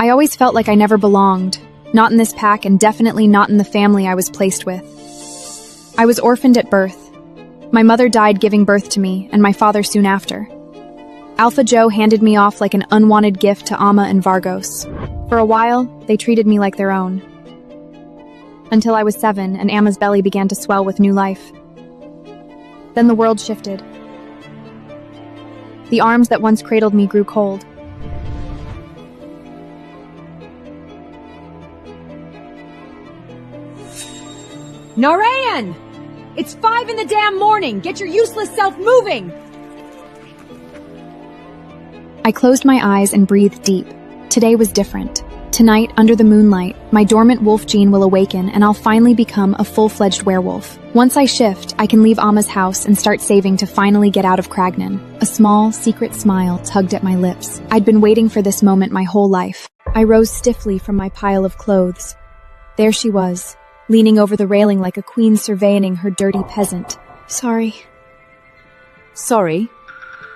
I always felt like I never belonged, not in this pack and definitely not in the family I was placed with. I was orphaned at birth. My mother died giving birth to me, and my father soon after. Alpha Joe handed me off like an unwanted gift to Amma and Vargos. For a while, they treated me like their own. Until I was 7 and Amma's belly began to swell with new life. Then the world shifted. The arms that once cradled me grew cold. Narayan! It's 5 in the damn morning! Get your useless self moving! I closed my eyes and breathed deep. Today was different. Tonight, under the moonlight, my dormant wolf gene will awaken and I'll finally become a full-fledged werewolf. Once I shift, I can leave Amma's house and start saving to finally get out of Kragnan. A small, secret smile tugged at my lips. I'd been waiting for this moment my whole life. I rose stiffly from my pile of clothes. There she was, leaning over the railing like a queen surveying her dirty peasant. Sorry. Sorry?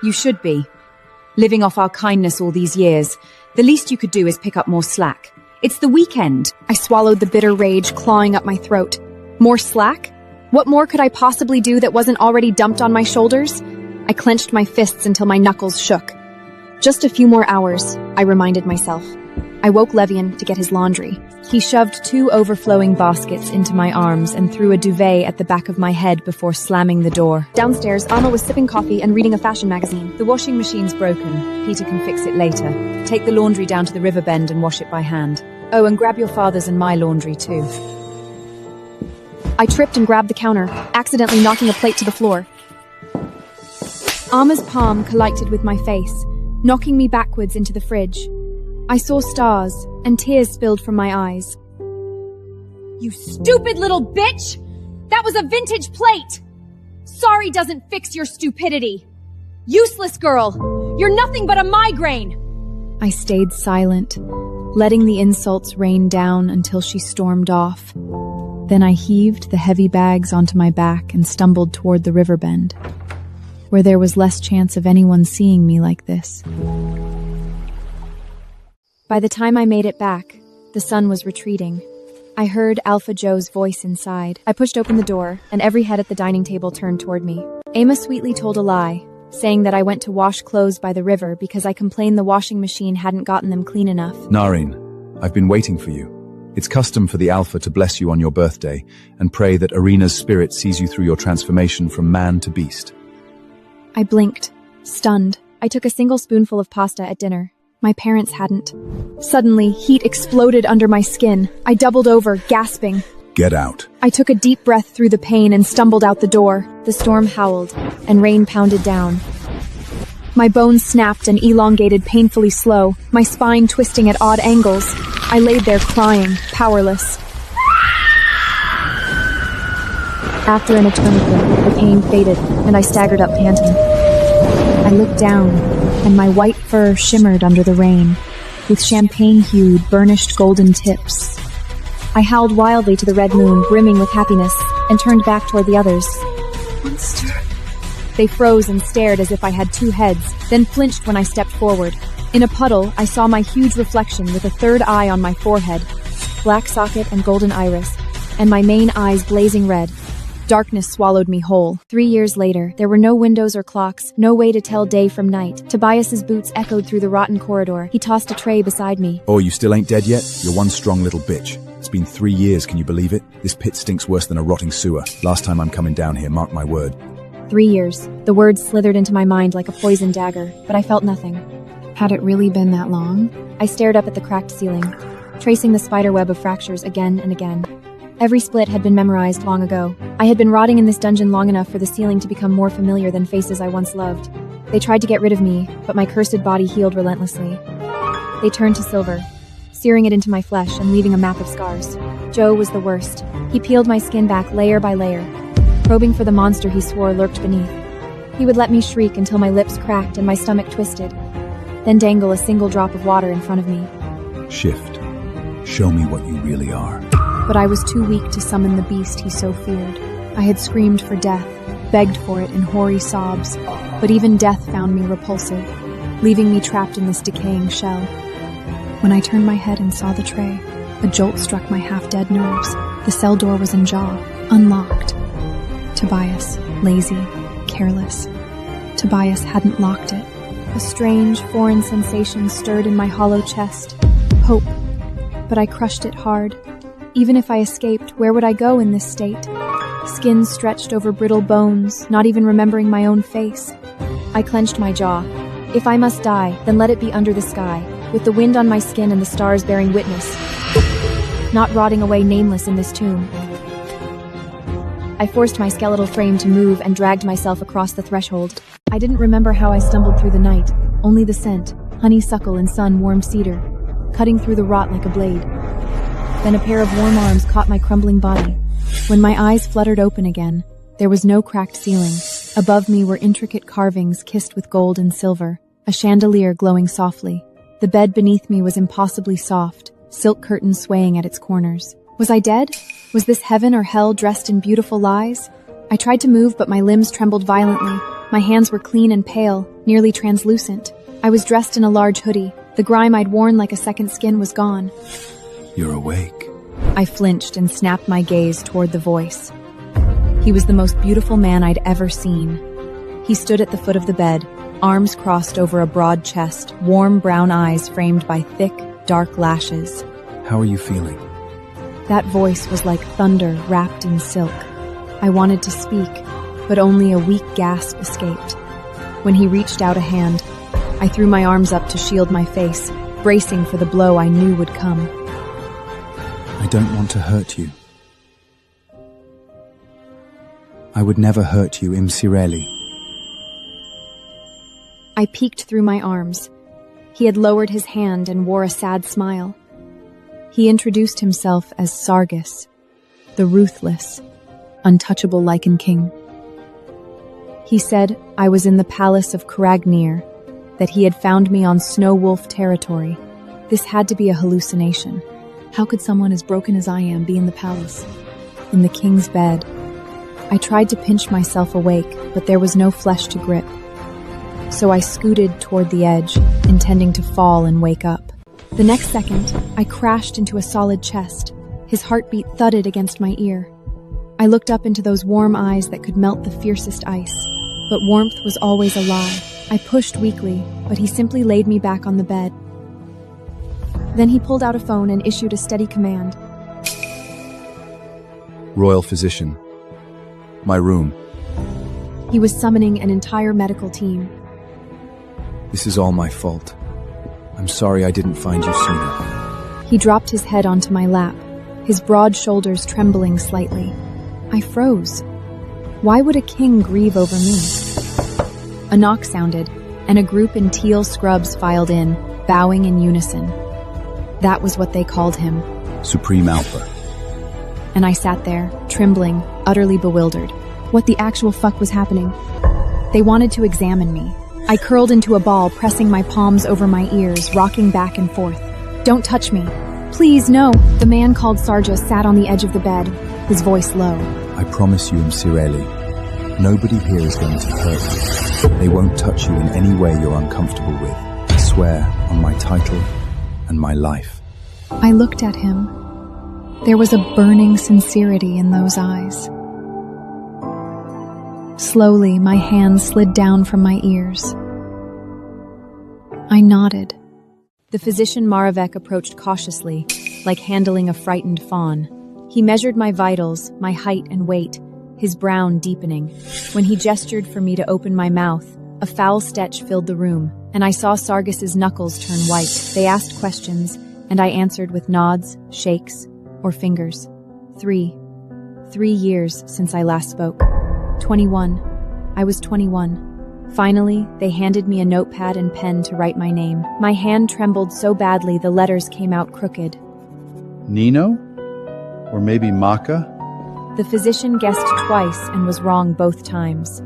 You should be. Living off our kindness all these years, the least you could do is pick up more slack. It's the weekend. I swallowed the bitter rage clawing up my throat. More slack? What more could I possibly do that wasn't already dumped on my shoulders? I clenched my fists until my knuckles shook. Just a few more hours, I reminded myself. I woke Levian to get his laundry. He shoved 2 overflowing baskets into my arms and threw a duvet at the back of my head before slamming the door. Downstairs, Amma was sipping coffee and reading a fashion magazine. The washing machine's broken. Peter can fix it later. Take the laundry down to the river bend and wash it by hand. Oh, and grab your father's and my laundry too. I tripped and grabbed the counter, accidentally knocking a plate to the floor. Amma's palm collided with my face, knocking me backwards into the fridge. I saw stars, and tears spilled from my eyes. You stupid little bitch! That was a vintage plate! Sorry doesn't fix your stupidity. Useless girl! You're nothing but a migraine! I stayed silent, letting the insults rain down until she stormed off. Then I heaved the heavy bags onto my back and stumbled toward the river bend, where there was less chance of anyone seeing me like this. By the time I made it back, the sun was retreating. I heard Alpha Joe's voice inside. I pushed open the door, and every head at the dining table turned toward me. Amma sweetly told a lie, saying that I went to wash clothes by the river because I complained the washing machine hadn't gotten them clean enough. Nareen, I've been waiting for you. It's custom for the Alpha to bless you on your birthday and pray that Arena's spirit sees you through your transformation from man to beast. I blinked, stunned. I took a single spoonful of pasta at dinner. My parents hadn't. Suddenly, heat exploded under my skin. I doubled over, gasping. Get out. I took a deep breath through the pain and stumbled out the door. The storm howled, and rain pounded down. My bones snapped and elongated painfully slow, my spine twisting at odd angles. I laid there crying, powerless. After an eternity, the pain faded, and I staggered up panting. I looked down, and my white fur shimmered under the rain, with champagne-hued, burnished golden tips. I howled wildly to the red moon, brimming with happiness, and turned back toward the others. Monster. They froze and stared as if I had 2 heads, then flinched when I stepped forward. In a puddle, I saw my huge reflection with a third eye on my forehead, black socket and golden iris, and my main eyes blazing red. Darkness swallowed me whole. 3 years later, there were no windows or clocks, no way to tell day from night. Tobias's boots echoed through the rotten corridor. He tossed a tray beside me. Oh, you still ain't dead yet? You're one strong little bitch. It's been 3 years, can you believe it? This pit stinks worse than a rotting sewer. Last time I'm coming down here, mark my word. 3 years. The words slithered into my mind like a poison dagger, but I felt nothing. Had it really been that long? I stared up at the cracked ceiling, tracing the spiderweb of fractures again and again. Every split had been memorized long ago. I had been rotting in this dungeon long enough for the ceiling to become more familiar than faces I once loved. They tried to get rid of me, but my cursed body healed relentlessly. They turned to silver, searing it into my flesh and leaving a map of scars. Joe was the worst. He peeled my skin back layer by layer, probing for the monster he swore lurked beneath. He would let me shriek until my lips cracked and my stomach twisted, then dangle a single drop of water in front of me. Shift. Show me what you really are. But I was too weak to summon the beast he so feared. I had screamed for death, begged for it in hoary sobs, but even death found me repulsive, leaving me trapped in this decaying shell. When I turned my head and saw the tray, a jolt struck my half-dead nerves. The cell door was ajar, unlocked. Tobias, lazy, careless. Tobias hadn't locked it. A strange, foreign sensation stirred in my hollow chest. Hope. But I crushed it hard. Even if I escaped, where would I go in this state? Skin stretched over brittle bones, not even remembering my own face. I clenched my jaw. If I must die, then let it be under the sky, with the wind on my skin and the stars bearing witness. Not rotting away nameless in this tomb. I forced my skeletal frame to move and dragged myself across the threshold. I didn't remember how I stumbled through the night, only the scent, honeysuckle and sun-warmed cedar, cutting through the rot like a blade. Then a pair of warm arms caught my crumbling body. When my eyes fluttered open again, there was no cracked ceiling. Above me were intricate carvings kissed with gold and silver, a chandelier glowing softly. The bed beneath me was impossibly soft, silk curtains swaying at its corners. Was I dead? Was this heaven or hell dressed in beautiful lies? I tried to move, but my limbs trembled violently. My hands were clean and pale, nearly translucent. I was dressed in a large hoodie. The grime I'd worn like a second skin was gone. You're awake. I flinched and snapped my gaze toward the voice. He was the most beautiful man I'd ever seen. He stood at the foot of the bed, arms crossed over a broad chest, warm brown eyes framed by thick, dark lashes. How are you feeling? That voice was like thunder wrapped in silk. I wanted to speak, but only a weak gasp escaped. When he reached out a hand, I threw my arms up to shield my face, bracing for the blow I knew would come. I don't want to hurt you. I would never hurt you, Imsireli. I peeked through my arms. He had lowered his hand and wore a sad smile. He introduced himself as Sargus, the ruthless, untouchable Lycan King. He said I was in the palace of Karagnir, that he had found me on Snow Wolf territory. This had to be a hallucination. How could someone as broken as I am be in the palace? In the king's bed. I tried to pinch myself awake, but there was no flesh to grip. So I scooted toward the edge, intending to fall and wake up. The next second, I crashed into a solid chest. His heartbeat thudded against my ear. I looked up into those warm eyes that could melt the fiercest ice. But warmth was always a lie. I pushed weakly, but he simply laid me back on the bed. Then he pulled out a phone and issued a steady command. Royal physician. My room. He was summoning an entire medical team. This is all my fault. I'm sorry I didn't find you sooner. He dropped his head onto my lap, his broad shoulders trembling slightly. I froze. Why would a king grieve over me? A knock sounded, and a group in teal scrubs filed in, bowing in unison. That was what they called him. Supreme Alpha. And I sat there, trembling, utterly bewildered. What the actual fuck was happening? They wanted to examine me. I curled into a ball, pressing my palms over my ears, rocking back and forth. Don't touch me. Please, no. The man called Sarja sat on the edge of the bed, his voice low. I promise you, Imsireli, nobody here is going to hurt you. They won't touch you in any way you're uncomfortable with. I swear on my title and my life. I looked at him. There was a burning sincerity in those eyes. Slowly, my hands slid down from my ears. I nodded. The physician Maravek approached cautiously, like handling a frightened fawn. He measured my vitals, my height and weight, his brown deepening. When he gestured for me to open my mouth, a foul stench filled the room, and I saw Sargus's knuckles turn white. They asked questions, and I answered with nods, shakes, or fingers. 3 years since I last spoke. 21. I was 21. Finally, they handed me a notepad and pen to write my name. My hand trembled so badly the letters came out crooked. Nino? Or maybe Maka? The physician guessed twice and was wrong both times.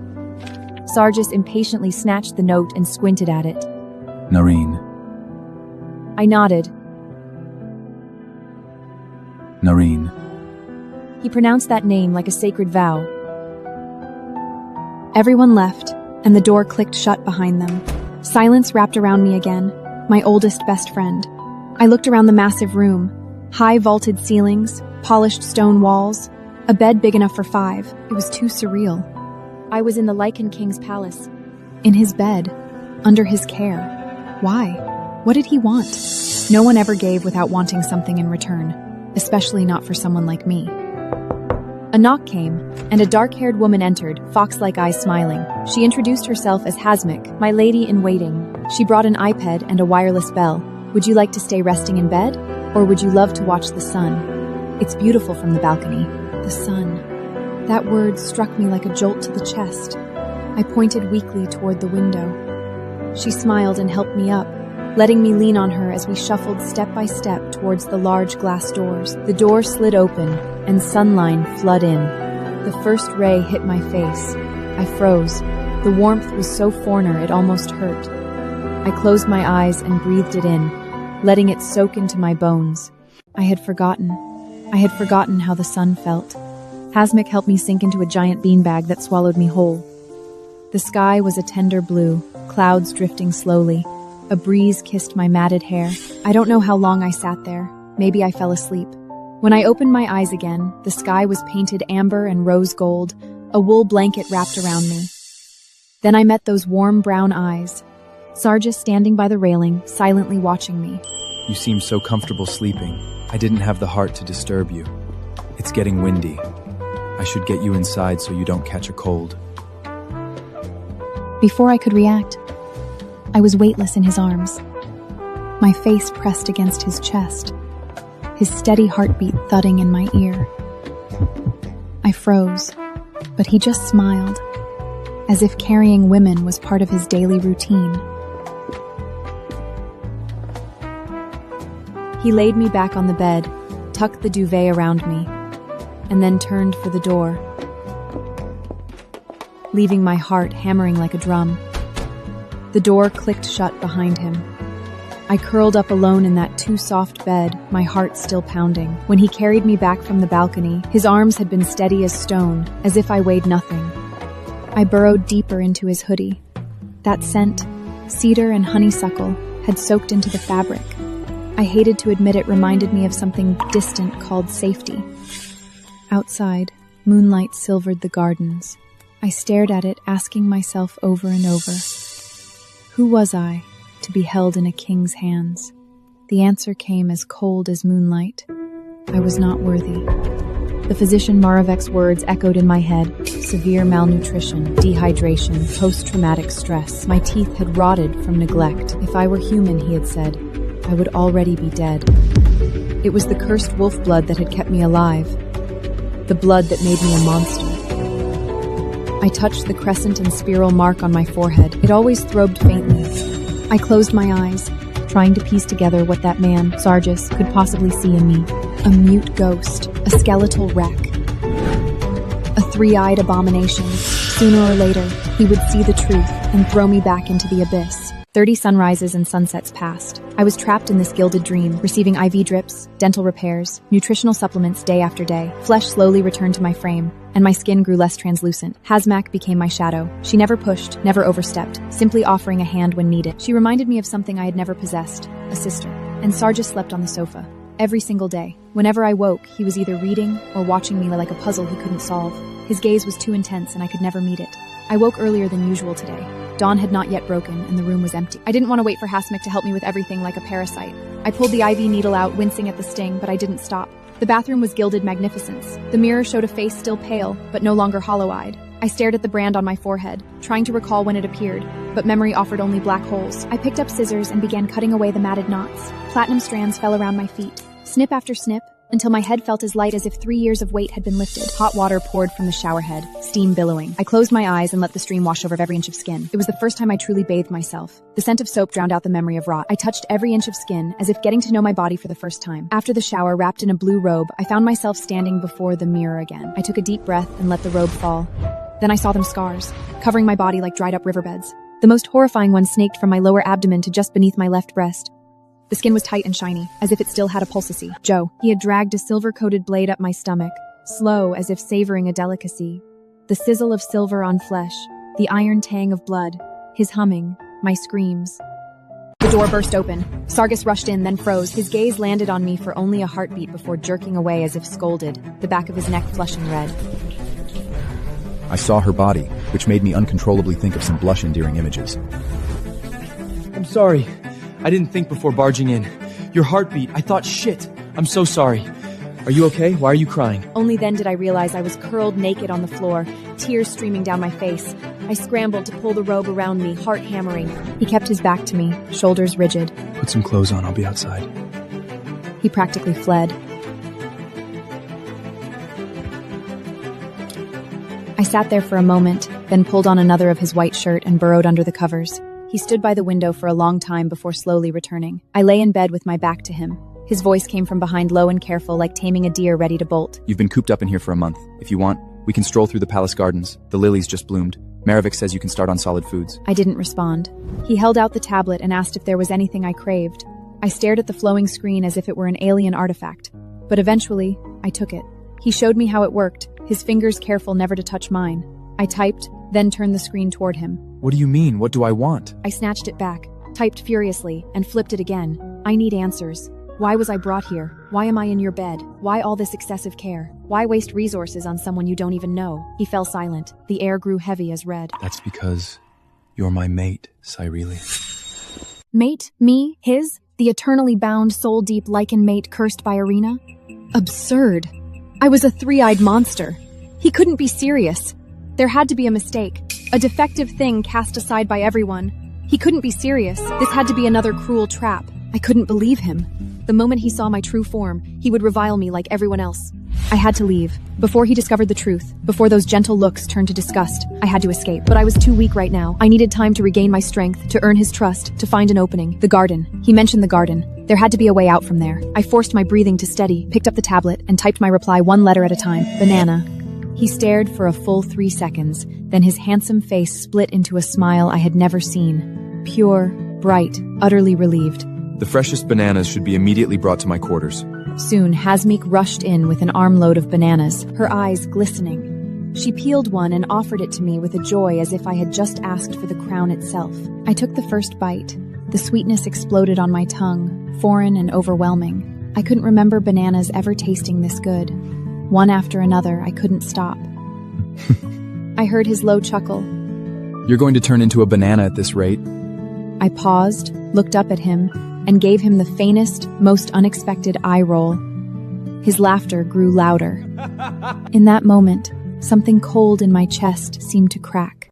Sargus impatiently snatched the note and squinted at it. Nareen. I nodded. Nareen. He pronounced that name like a sacred vow. Everyone left, and the door clicked shut behind them. Silence wrapped around me again, my oldest best friend. I looked around the massive room. High vaulted ceilings, polished stone walls, a bed big enough for 5. It was too surreal. I was in the Lycan King's palace. In his bed. Under his care. Why? What did he want? No one ever gave without wanting something in return, especially not for someone like me. A knock came, and a dark-haired woman entered, fox-like eyes smiling. She introduced herself as Hasmik, my lady-in-waiting. She brought an iPad and a wireless bell. Would you like to stay resting in bed? Or would you love to watch the sun? It's beautiful from the balcony. The sun. That word struck me like a jolt to the chest. I pointed weakly toward the window. She smiled and helped me up, letting me lean on her as we shuffled step by step towards the large glass doors. The door slid open, and sunlight flooded in. The first ray hit my face. I froze. The warmth was so foreigner it almost hurt. I closed my eyes and breathed it in, letting it soak into my bones. I had forgotten how the sun felt. Hasmik helped me sink into a giant beanbag that swallowed me whole. The sky was a tender blue, clouds drifting slowly. A breeze kissed my matted hair. I don't know how long I sat there. Maybe I fell asleep. When I opened my eyes again, the sky was painted amber and rose gold, a wool blanket wrapped around me. Then I met those warm brown eyes. Sargis standing by the railing, silently watching me. You seem so comfortable sleeping. I didn't have the heart to disturb you. It's getting windy. I should get you inside so you don't catch a cold. Before I could react, I was weightless in his arms. My face pressed against his chest, his steady heartbeat thudding in my ear. I froze, but he just smiled, as if carrying women was part of his daily routine. He laid me back on the bed, tucked the duvet around me, and then turned for the door, leaving my heart hammering like a drum. The door clicked shut behind him. I curled up alone in that too-soft bed, my heart still pounding. When he carried me back from the balcony, his arms had been steady as stone, as if I weighed nothing. I burrowed deeper into his hoodie. That scent, cedar and honeysuckle, had soaked into the fabric. I hated to admit it reminded me of something distant called safety. Outside, moonlight silvered the gardens. I stared at it, asking myself over and over, who was I to be held in a king's hands? The answer came as cold as moonlight. I was not worthy. The physician Maravek's words echoed in my head. Severe malnutrition, dehydration, post-traumatic stress. My teeth had rotted from neglect. If I were human, he had said, I would already be dead. It was the cursed wolf blood that had kept me alive. The blood that made me a monster. I touched the crescent and spiral mark on my forehead. It always throbbed faintly. I closed my eyes, trying to piece together what that man, Sargis, could possibly see in me. A mute ghost, a skeletal wreck, a three-eyed abomination. Sooner or later, he would see the truth and throw me back into the abyss. 30 sunrises and sunsets passed. I was trapped in this gilded dream, receiving IV drips, dental repairs, nutritional supplements day after day. Flesh slowly returned to my frame, and my skin grew less translucent. Hasmik became my shadow. She never pushed, never overstepped, simply offering a hand when needed. She reminded me of something I had never possessed, a sister. And Sargis slept on the sofa. Every single day. Whenever I woke, he was either reading or watching me like a puzzle he couldn't solve. His gaze was too intense and I could never meet it. I woke earlier than usual today. Dawn had not yet broken, and the room was empty. I didn't want to wait for Hasmik to help me with everything like a parasite. I pulled the IV needle out, wincing at the sting, but I didn't stop. The bathroom was gilded magnificence. The mirror showed a face still pale, but no longer hollow-eyed. I stared at the brand on my forehead, trying to recall when it appeared, but memory offered only black holes. I picked up scissors and began cutting away the matted knots. Platinum strands fell around my feet. Snip after snip, until my head felt as light as if 3 years of weight had been lifted. Hot water poured from the shower head, steam billowing. I closed my eyes and let the stream wash over every inch of skin. It was the first time I truly bathed myself. The scent of soap drowned out the memory of rot. I touched every inch of skin, as if getting to know my body for the first time. After the shower, wrapped in a blue robe, I found myself standing before the mirror again. I took a deep breath and let the robe fall. Then I saw them scars, covering my body like dried-up riverbeds. The most horrifying one snaked from my lower abdomen to just beneath my left breast. The skin was tight and shiny, as if it still had a pulsacy. Joe. He had dragged a silver-coated blade up my stomach, slow as if savoring a delicacy. The sizzle of silver on flesh, the iron tang of blood, his humming, my screams. The door burst open. Sargus rushed in, then froze. His gaze landed on me for only a heartbeat before jerking away as if scolded, the back of his neck flushing red. I saw her body, which made me uncontrollably think of some blush-endearing images. I'm sorry. I didn't think before barging in. Your heartbeat, I thought shit. I'm so sorry. Are you okay? Why are you crying? Only then did I realize I was curled naked on the floor, tears streaming down my face. I scrambled to pull the robe around me, heart hammering. He kept his back to me, shoulders rigid. Put some clothes on, I'll be outside. He practically fled. I sat there for a moment, then pulled on another of his white shirt and burrowed under the covers. He stood by the window for a long time before slowly returning. I lay in bed with my back to him. His voice came from behind, low and careful, like taming a deer ready to bolt. You've been cooped up in here for a month. If you want, we can stroll through the palace gardens. The lilies just bloomed. Maravik says you can start on solid foods. I didn't respond. He held out the tablet and asked if there was anything I craved. I stared at the flowing screen as if it were an alien artifact. But eventually, I took it. He showed me how it worked, his fingers careful never to touch mine. I typed, then turned the screen toward him. What do you mean? What do I want? I snatched it back, typed furiously, and flipped it again. I need answers. Why was I brought here? Why am I in your bed? Why all this excessive care? Why waste resources on someone you don't even know? He fell silent. The air grew heavy as red. That's because you're my mate, Cyrele. Mate? Me? His? The eternally bound, soul-deep lichen mate cursed by Arena? Absurd. I was a three-eyed monster. He couldn't be serious. There had to be a mistake. A defective thing cast aside by everyone. He couldn't be serious. This had to be another cruel trap. I couldn't believe him. The moment he saw my true form, he would revile me like everyone else. I had to leave. Before he discovered the truth, before those gentle looks turned to disgust, I had to escape. But I was too weak right now. I needed time to regain my strength, to earn his trust, to find an opening. The garden. He mentioned the garden. There had to be a way out from there. I forced my breathing to steady, picked up the tablet, and typed my reply one letter at a time. Banana. He stared for a full 3 seconds, then his handsome face split into a smile I had never seen. Pure, bright, utterly relieved. The freshest bananas should be immediately brought to my quarters. Soon, Hasmeek rushed in with an armload of bananas, her eyes glistening. She peeled one and offered it to me with a joy as if I had just asked for the crown itself. I took the first bite. The sweetness exploded on my tongue, foreign and overwhelming. I couldn't remember bananas ever tasting this good. One after another, I couldn't stop. I heard his low chuckle. You're going to turn into a banana at this rate? I paused, looked up at him, and gave him the faintest, most unexpected eye roll. His laughter grew louder. In that moment, something cold in my chest seemed to crack.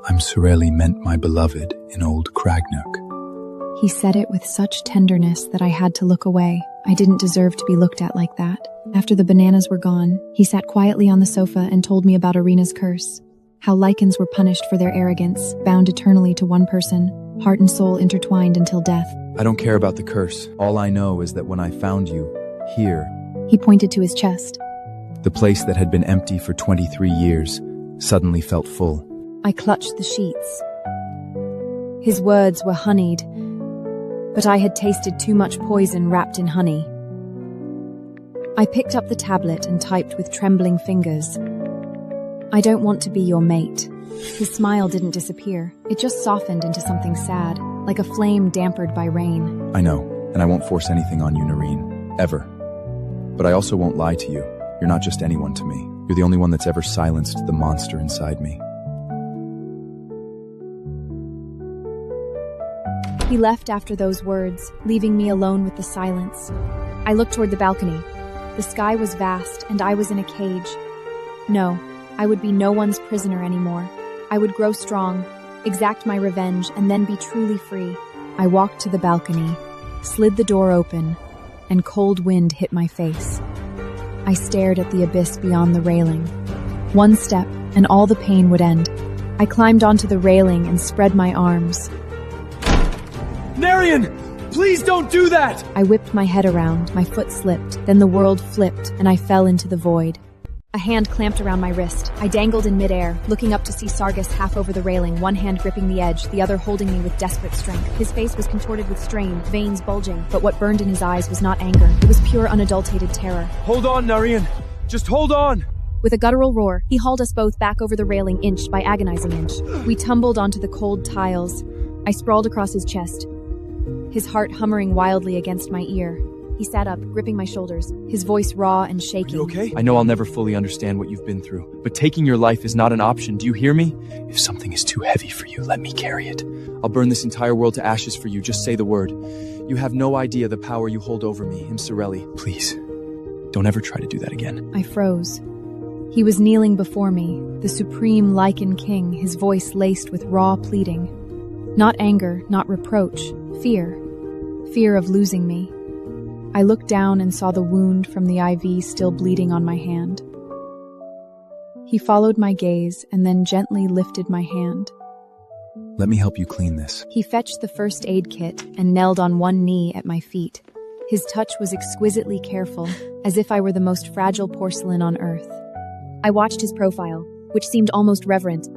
I'm Cyrele meant my beloved in old Cragnook. He said it with such tenderness that I had to look away. I didn't deserve to be looked at like that. After the bananas were gone, he sat quietly on the sofa and told me about Arena's curse. How lichens were punished for their arrogance, bound eternally to one person, heart and soul intertwined until death. I don't care about the curse. All I know is that when I found you, here... He pointed to his chest. The place that had been empty for 23 years suddenly felt full. I clutched the sheets. His words were honeyed, but I had tasted too much poison wrapped in honey. I picked up the tablet and typed with trembling fingers. I don't want to be your mate. His smile didn't disappear. It just softened into something sad, like a flame dampered by rain. I know, and I won't force anything on you, Nareen. Ever. But I also won't lie to you. You're not just anyone to me. You're the only one that's ever silenced the monster inside me. He left after those words, leaving me alone with the silence. I looked toward the balcony. The sky was vast, and I was in a cage. No, I would be no one's prisoner anymore. I would grow strong, exact my revenge, and then be truly free. I walked to the balcony, slid the door open, and cold wind hit my face. I stared at the abyss beyond the railing. One step, and all the pain would end. I climbed onto the railing and spread my arms. Narian! Please don't do that! I whipped my head around, my foot slipped, then the world flipped, and I fell into the void. A hand clamped around my wrist. I dangled in midair, looking up to see Sargus half over the railing, one hand gripping the edge, the other holding me with desperate strength. His face was contorted with strain, veins bulging, but what burned in his eyes was not anger. It was pure, unadulterated terror. Hold on, Narian! Just hold on! With a guttural roar, he hauled us both back over the railing inch by agonizing inch. We tumbled onto the cold tiles. I sprawled across his chest, his heart humming wildly against my ear. He sat up, gripping my shoulders, his voice raw and shaking. You okay? I know I'll never fully understand what you've been through, but taking your life is not an option. Do you hear me? If something is too heavy for you, let me carry it. I'll burn this entire world to ashes for you. Just say the word. You have no idea the power you hold over me, Sorelli. Please, don't ever try to do that again. I froze. He was kneeling before me, the supreme Lycan King, his voice laced with raw pleading. Not anger, not reproach, fear. Fear of losing me. I looked down and saw the wound from the IV still bleeding on my hand. He followed my gaze and then gently lifted my hand. Let me help you clean this. He fetched the first aid kit and knelt on one knee at my feet. His touch was exquisitely careful, as if I were the most fragile porcelain on earth. I watched his profile, which seemed almost reverent.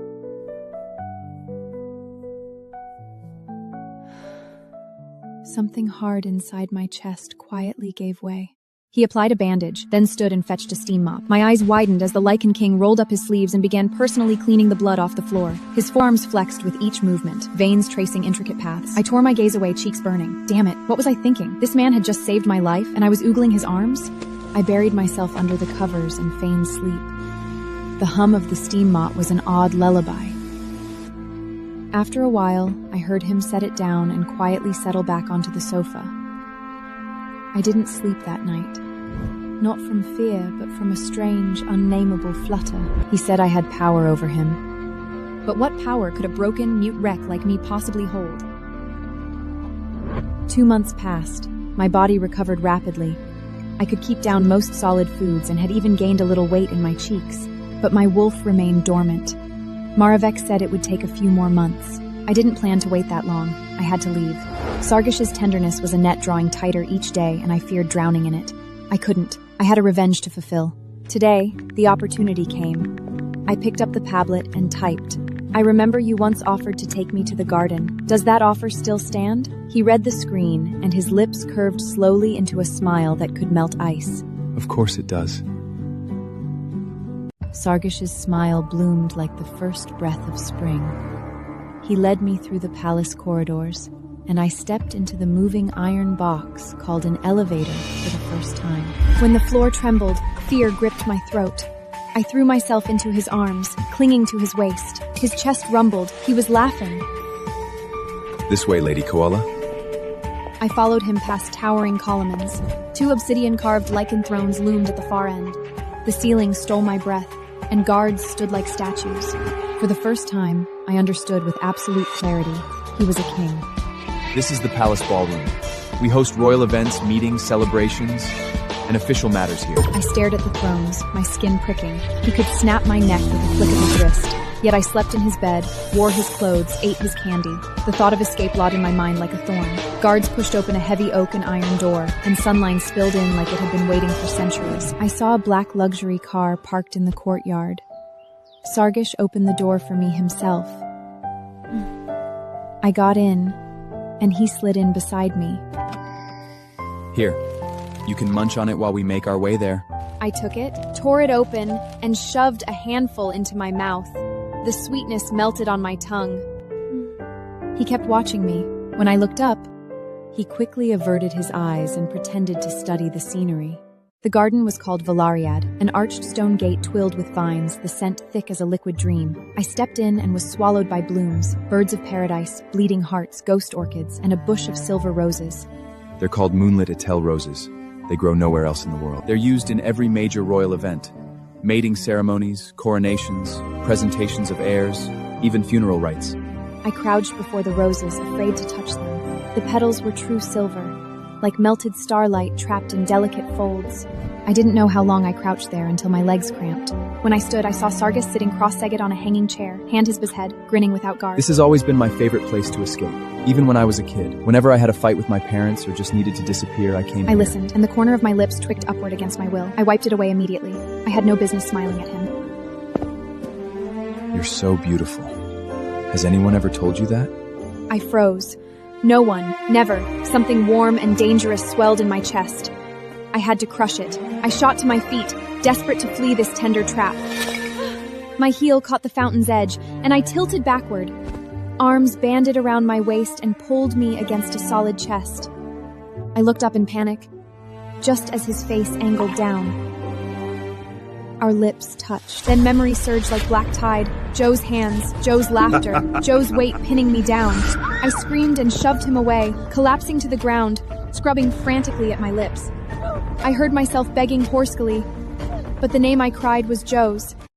Something hard inside my chest quietly gave way. He applied a bandage, then stood and fetched a steam mop. My eyes widened as the Lycan King rolled up his sleeves and began personally cleaning the blood off the floor. His forearms flexed with each movement, veins tracing intricate paths. I tore my gaze away, cheeks burning. Damn it, what was I thinking? This man had just saved my life, and I was oogling his arms? I buried myself under the covers and feigned sleep. The hum of the steam mop was an odd lullaby. After a while, I heard him set it down and quietly settle back onto the sofa. I didn't sleep that night. Not from fear, but from a strange, unnameable flutter. He said I had power over him. But what power could a broken, mute wreck like me possibly hold? 2 months passed. My body recovered rapidly. I could keep down most solid foods and had even gained a little weight in my cheeks. But my wolf remained dormant. Maravek said it would take a few more months. I didn't plan to wait that long. I had to leave. Sargish's tenderness was a net drawing tighter each day, and I feared drowning in it. I couldn't. I had a revenge to fulfill. Today, the opportunity came. I picked up the tablet and typed. I remember you once offered to take me to the garden. Does that offer still stand? He read the screen, and his lips curved slowly into a smile that could melt ice. Of course it does. Sargish's smile bloomed like the first breath of spring. He led me through the palace corridors, and I stepped into the moving iron box called an elevator for the first time. When the floor trembled, fear gripped my throat. I threw myself into his arms, clinging to his waist. His chest rumbled. He was laughing. This way, Lady Koala. I followed him past towering columns. 2 obsidian-carved lichen thrones loomed at the far end. The ceiling stole my breath, and guards stood like statues. For the first time, I understood with absolute clarity. He was a king. This is the Palace Ballroom. We host royal events, meetings, celebrations, and official matters here. I stared at the thrones, my skin pricking. He could snap my neck with a flick of his wrist. Yet I slept in his bed, wore his clothes, ate his candy. The thought of escape lodged in my mind like a thorn. Guards pushed open a heavy oak and iron door, and sunlight spilled in like it had been waiting for centuries. I saw a black luxury car parked in the courtyard. Sargish opened the door for me himself. I got in, and he slid in beside me. Here, you can munch on it while we make our way there. I took it, tore it open, and shoved a handful into my mouth. The sweetness melted on my tongue. He kept watching me. When I looked up, he quickly averted his eyes and pretended to study the scenery. The garden was called Valariad, an arched stone gate twilled with vines, the scent thick as a liquid dream. I stepped in and was swallowed by blooms, birds of paradise, bleeding hearts, ghost orchids, and a bush of silver roses. They're called moonlit Etel roses. They grow nowhere else in the world. They're used in every major royal event. Mating ceremonies, coronations, presentations of heirs, even funeral rites. I crouched before the roses, afraid to touch them. The petals were true silver, like melted starlight trapped in delicate folds. I didn't know how long I crouched there until my legs cramped. When I stood, I saw Sargis sitting cross-legged on a hanging chair, hand his head, grinning without guard. This has always been my favorite place to escape, even when I was a kid. Whenever I had a fight with my parents or just needed to disappear, I came here. I listened, and the corner of my lips twitched upward against my will. I wiped it away immediately. I had no business smiling at him. You're so beautiful. Has anyone ever told you that? I froze. No one, never. Something warm and dangerous swelled in my chest. I had to crush it. I shot to my feet, desperate to flee this tender trap. My heel caught the fountain's edge, and I tilted backward. arms banded around my waist and pulled me against a solid chest. I looked up in panic, just as his face angled down. Our lips touched. Then memory surged like black tide. Joe's hands, Joe's laughter, Joe's weight pinning me down. I screamed and shoved him away, collapsing to the ground, scrubbing frantically at my lips. I heard myself begging hoarsely, but the name I cried was Joe's.